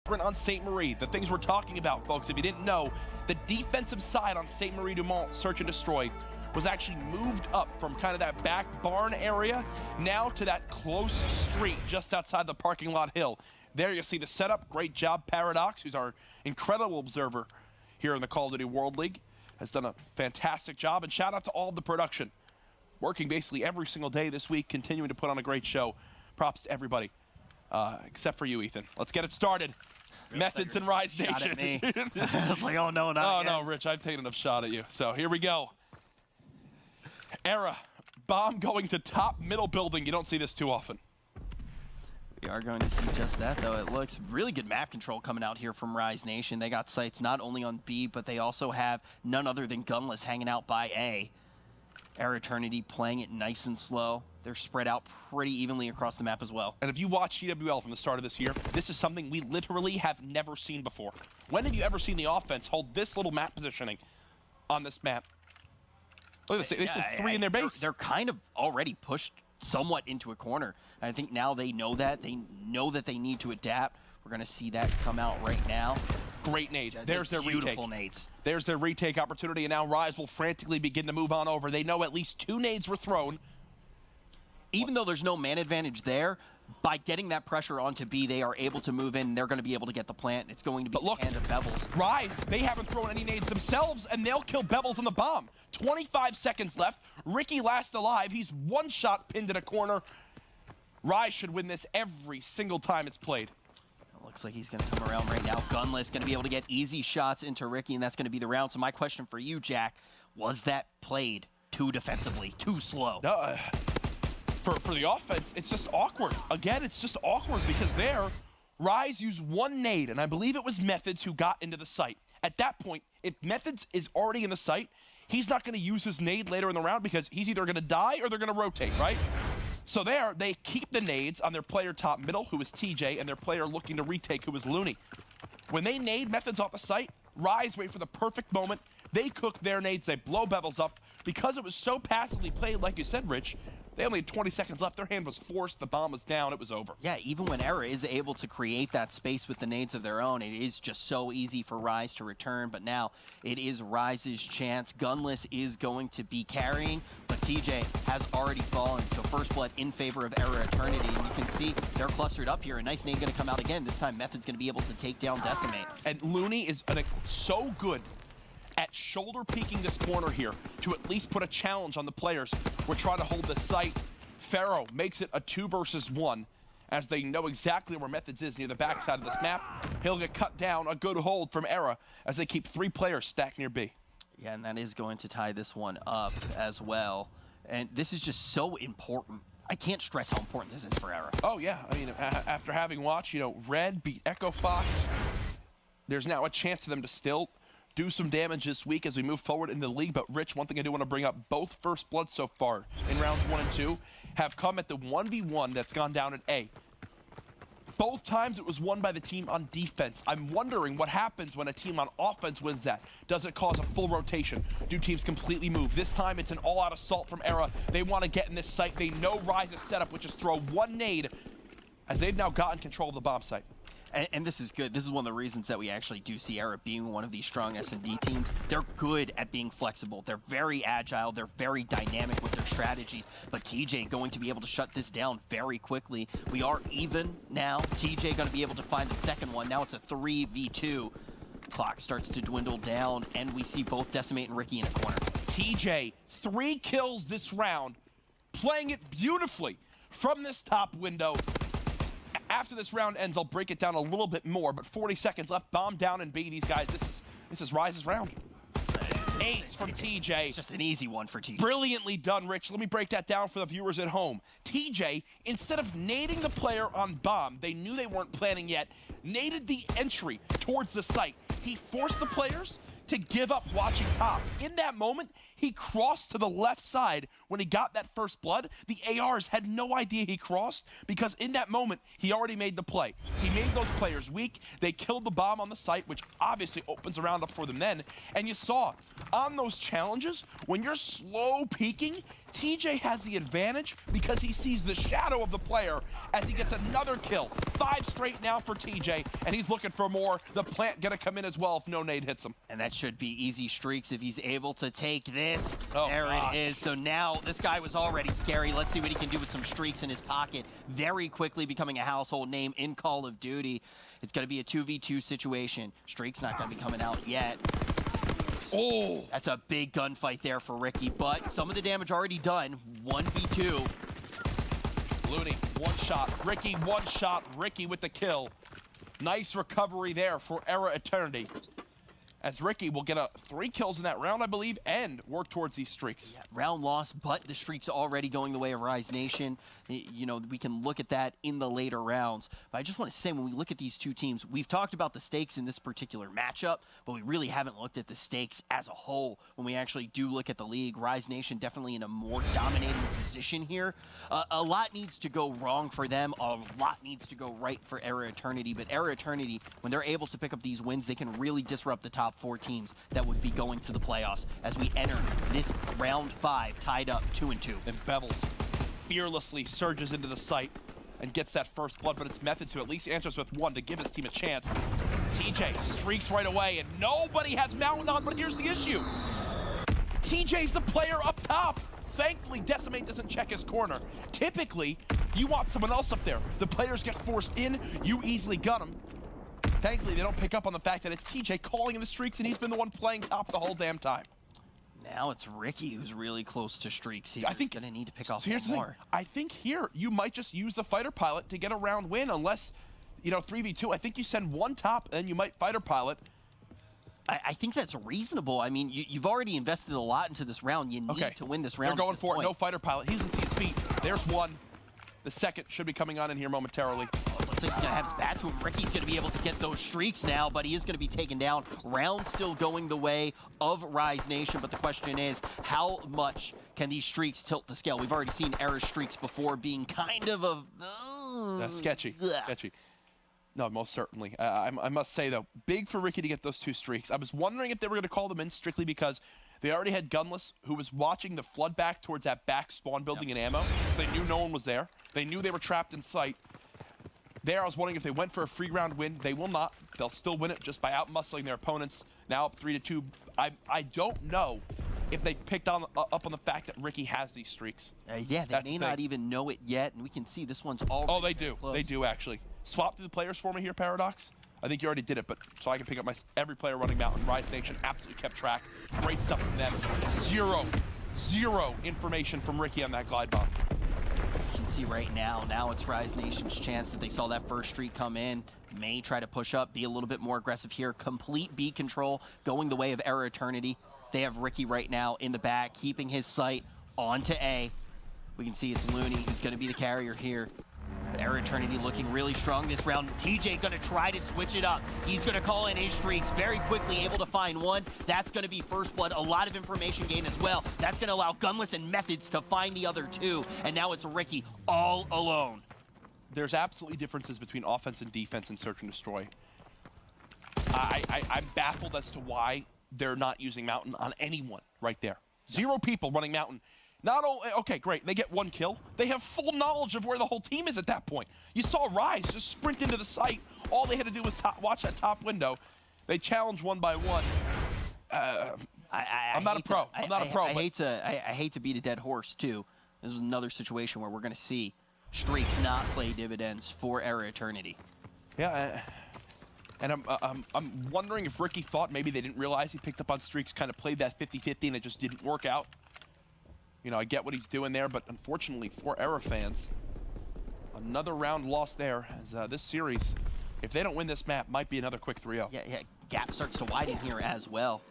on Ste. Marie. The things we're talking about, folks, if you didn't know, the defensive side on Ste. Marie Dumont Search and Destroy was actually moved up from kind of that back barn area now to that close street just outside the parking lot hill. There you see the setup. Great job, Paradox, who's our incredible observer here in the Call of Duty World League, has done a fantastic job. And shout out to all of the production, working basically every single day this week, continuing to put on a great show. Props to everybody, except for you, Ethan. Let's get it started. Methods and Rise Nation. Shot at me. I was like, oh no, not again. No, Rich, I've taken enough shot at you. So here we go. eRa, bomb going to top middle building. You don't see this too often. We are going to see just that, though. It looks really good map control coming out here from Rise Nation. They got sights not only on B, but they also have none other than Gunless hanging out by A. eRa Eternity playing it nice and slow. They're spread out pretty evenly across the map as well. And if you watch CWL from the start of this year, this is something we literally have never seen before. When have you ever seen the offense hold this little map positioning on this map? Look at this, they still have 3 in their base. They're kind of already pushed somewhat into a corner. I think now they know that. They know that they need to adapt. We're going to see that come out right now. Great nades. Yeah, there's their retake. Beautiful nades. There's their retake opportunity, and now Rise will frantically begin to move on over. They know at least 2 nades were thrown. Even though there's no man advantage there, by getting that pressure onto B, they are able to move in, and they're going to be able to get the plant. It's going to be the hand of Bevels. Rise, they haven't thrown any nades themselves, and they'll kill Bevels on the bomb. 25 seconds left. Ricky last alive. He's 1 shot pinned in a corner. Rise should win this every single time it's played. It looks like he's going to come around right now. Gunless going to be able to get easy shots into Ricky, and that's going to be the round. So my question for you, Jack, was that played too defensively, too slow? No, for the offense, it's just awkward. Again, it's just awkward because there, Rise used 1 nade, and I believe it was Methods who got into the site. At that point, if Methods is already in the site, he's not going to use his nade later in the round because he's either going to die or they're going to rotate, right? So there, they keep the nades on their player top middle, who is TJ, and their player looking to retake, who is Looney. When they nade Methods off the site, Rise wait for the perfect moment. They cook their nades, they blow Bevels up. Because it was so passively played, like you said, Rich, they only had 20 seconds left. Their hand was forced. The bomb was down. It was over. Yeah, even when eRa is able to create that space with the nades of their own, it is just so easy for Rise to return. But now it is Rise's chance. Gunless is going to be carrying, but TJ has already fallen. So first blood in favor of eRa Eternity. And you can see they're clustered up here. A nice nade going to come out again. This time Method's going to be able to take down Decimate. And Looney is so good at shoulder peeking this corner here to at least put a challenge on the players. We're trying to hold the site. Pharaoh makes it a 2 versus 1 as they know exactly where Methods is near the backside of this map. He'll get cut down. A good hold from eRa as they keep 3 players stacked near B. Yeah, and that is going to tie this one up as well. And this is just so important. I can't stress how important this is for eRa. Oh yeah, I mean, after having watched, Red beat Echo Fox, there's now a chance for them to still do some damage this week as we move forward in the league. But Rich, one thing I do want to bring up, both first bloods so far in rounds 1 and 2 have come at the 1v1 that's gone down at A. Both times it was won by the team on defense. I'm wondering what happens when a team on offense wins that. Does it cause a full rotation? Do teams completely move? This time it's an all-out assault from eRa. They want to get in this site. They know Rise's setup, which is throw 1 nade as they've now gotten control of the bomb site. And this is good. This is one of the reasons that we actually do see eRa being one of these strong S&D teams. They're good at being flexible. They're very agile. They're very dynamic with their strategies. But TJ going to be able to shut this down very quickly. We are even now. TJ going to be able to find the second one. Now it's a 3v2. Clock starts to dwindle down, and we see both Decimate and Ricky in a corner. TJ, 3 kills this round, playing it beautifully from this top window. After this round ends, I'll break it down a little bit more, but 40 seconds left. Bomb down and B. These guys, this is Rise's round. Ace from TJ. It's just an easy one for TJ. Brilliantly done, Rich. Let me break that down for the viewers at home. TJ, instead of nading the player on bomb, they knew they weren't planning yet, naded the entry towards the site. He forced the players to give up watching top. In that moment, he crossed to the left side when he got that first blood. The ARs had no idea he crossed because in that moment, he already made the play. He made those players weak. They killed the bomb on the site, which obviously opens a round up for them then. And you saw on those challenges, when you're slow peeking, TJ has the advantage because he sees the shadow of the player as he gets another kill. 5 straight now for TJ, and he's looking for more. The plant gonna come in as well if no nade hits him. And that should be easy streaks if he's able to take this. Oh, there gosh. it is. So now this guy was already scary. Let's see what he can do with some streaks in his pocket. Very quickly becoming a household name in Call of Duty. It's going to be a 2v2 situation. Streak's not going to be coming out yet. Oh, That's a big gunfight there for Ricky, but some of the damage already done. 1v2. Looney, one shot. Ricky, one shot. Ricky with the kill. Nice recovery there for eRa Eternity, as Ricky will get 3 kills in that round, I believe, and work towards these streaks. Yeah, round lost, but the streak's already going the way of Rise Nation. You know, we can look at that in the later rounds. But I just want to say, when we look at these two teams, we've talked about the stakes in this particular matchup, but we really haven't looked at the stakes as a whole when we actually do look at the league. Rise Nation definitely in a more dominating position here. A lot needs to go wrong for them. A lot needs to go right for eRa Eternity. But eRa Eternity, when they're able to pick up these wins, they can really disrupt the top 4 teams that would be going to the playoffs as we enter this round 5 tied up 2-2. And Bevels fearlessly surges into the site and gets that first blood, but it's Methods who at least answers with 1 to give his team a chance. TJ streaks right away, and nobody has Mountain on, but here's the issue. TJ's the player up top. Thankfully, Decimate doesn't check his corner. Typically, you want someone else up there. The players get forced in, you easily gun them. Thankfully, they don't pick up on the fact that it's TJ calling in the streaks, and he's been the one playing top the whole damn time. Now it's Ricky who's really close to streaks here. I think He's gonna need to pick off so here's one the more. thing. I think here you might just use the fighter pilot to get a round win, unless, you know, 3v2. I think you send 1 top, and you might fighter pilot. I think that's reasonable. I mean, you've already invested a lot into this round. You need to win this round. They're going at this for it. point. No fighter pilot. He doesn't see his feet. There's 1. The second should be coming on in here momentarily. Looks like he's gonna have his back to him. Ricky's gonna be able to get those streaks now, but he is gonna be taken down. Round still going the way of Rise Nation, but the question is, how much can these streaks tilt the scale? We've already seen eRa streaks before being kind of a... Sketchy. Sketchy. No, most certainly. I must say, though, big for Ricky to get those 2 streaks. I was wondering if they were going to call them in strictly because they already had Gunless, who was watching the flood back towards that back spawn building and ammo, so they knew no one was there. They knew they were trapped in sight. There, I was wondering if they went for a free round win. They will not. They'll still win it just by out-muscling their opponents. Now up 3-2. I don't know if they picked up on the fact that Ricky has these streaks. Yeah, they may not even know it yet, and we can see this one's already Oh, they do. close. They do, actually. Swap through the players for me here, Paradox. I think you already did it, but so I can pick up every player running Mountain. Rise Nation absolutely kept track. Great stuff from them. Zero information from Ricky on that glide bomb. You can see right now it's Rise Nation's chance that they saw that first streak come in. May try to push up, be a little bit more aggressive here. Complete B control, going the way of eRa Eternity. They have Ricky right now in the back, keeping his sight onto A. We can see it's Looney who's going to be the carrier here. But eRa Eternity looking really strong this round. TJ going to try to switch it up. He's going to call in his streaks very quickly, able to find 1. That's going to be first blood. A lot of information gain as well. That's going to allow Gunless and Methods to find the other 2. And now it's Ricky all alone. There's absolutely differences between offense and defense in Search and Destroy. I'm baffled as to why they're not using Mountain on anyone right there. 0 people running Mountain. Not only, okay, great, they get 1 kill. They have full knowledge of where the whole team is at that point. You saw Rise just sprint into the site. All they had to do was watch that top window. They challenge 1 by 1. I'm not a pro. I hate to beat a dead horse too. This is another situation where we're going to see streaks not play dividends for eRa Eternity. Yeah, and I'm wondering if Ricky thought maybe they didn't realize he picked up on streaks, kind of played that 50-50, and it just didn't work out. You know, I get what he's doing there, but unfortunately for eRa fans, another round lost there, as this series, if they don't win this map, might be another quick 3-0. Yeah, gap starts to widen here as well.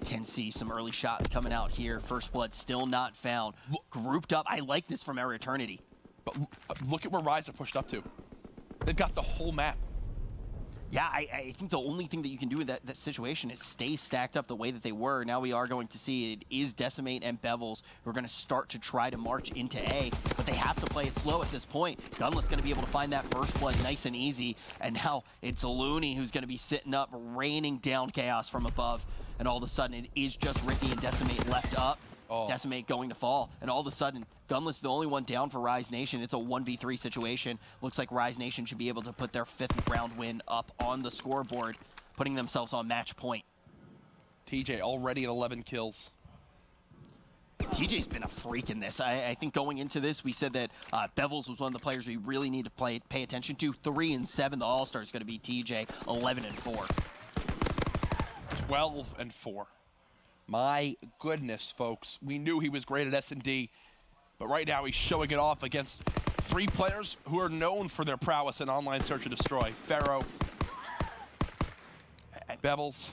Can see some early shots coming out here. First blood still not found. Grouped up. I like this from eRa Eternity. But look at where Rise have pushed up to. They've got the whole map. Yeah, I think the only thing that you can do in that situation is stay stacked up the way that they were. Now we are going to see it is Decimate and Bevels who are going to start to try to march into A, but they have to play it slow at this point. Gunless going to be able to find that first blood nice and easy, and now it's Looney who's going to be sitting up, raining down chaos from above, and all of a sudden it is just Ricky and Decimate left up. Decimate going to fall, and all of a sudden, Gunless is the only one down for Rise Nation. It's a 1v3 situation. Looks like Rise Nation should be able to put their 5th round win up on the scoreboard, putting themselves on match point. TJ already at 11 kills. TJ's been a freak in this. I think going into this, we said that Bevels was one of the players we really need to pay attention to. 3 and 7, the All-Star is going to be TJ. 11 and 4. 12 and 4. My goodness, folks. We knew he was great at S&D, but right now he's showing it off against 3 players who are known for their prowess in online search and destroy. Pharaoh, Bevels.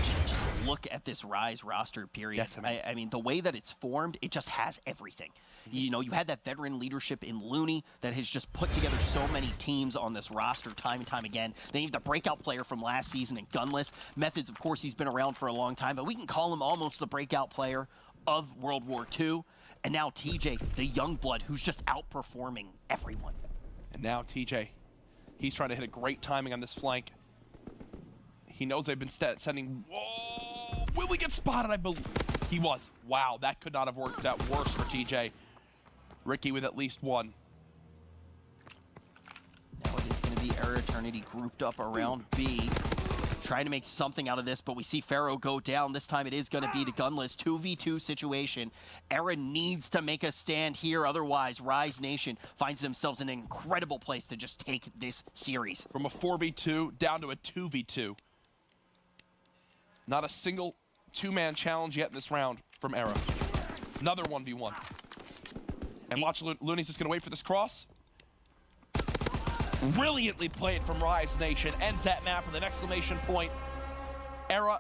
Just look at this Rise roster, period. Yes, I mean, the way that it's formed, it just has everything. You know, you had that veteran leadership in Looney that has just put together so many teams on this roster time and time again. They have the breakout player from last season in Gunless. Methods, of course, he's been around for a long time, but we can call him almost the breakout player of World War II. And now TJ, the young blood, who's just outperforming everyone. And now TJ, he's trying to hit a great timing on this flank. He knows they've been sending. Whoa! Will we get spotted? I believe he was. Wow, that could not have worked out worse for TJ. Ricky with at least 1. Now it is going to be eRa Eternity grouped up around B, trying to make something out of this, but we see Pharaoh go down. This time it is going to be the Gunless 2v2 situation. eRa needs to make a stand here, otherwise Rise Nation finds themselves in an incredible place to just take this series. From a 4v2 down to a 2v2. Not a single 2-man challenge yet in this round from eRa. Another 1v1. And watch, Looney's just gonna wait for this cross. Brilliantly played from Rise Nation. Ends that map with an exclamation point. eRa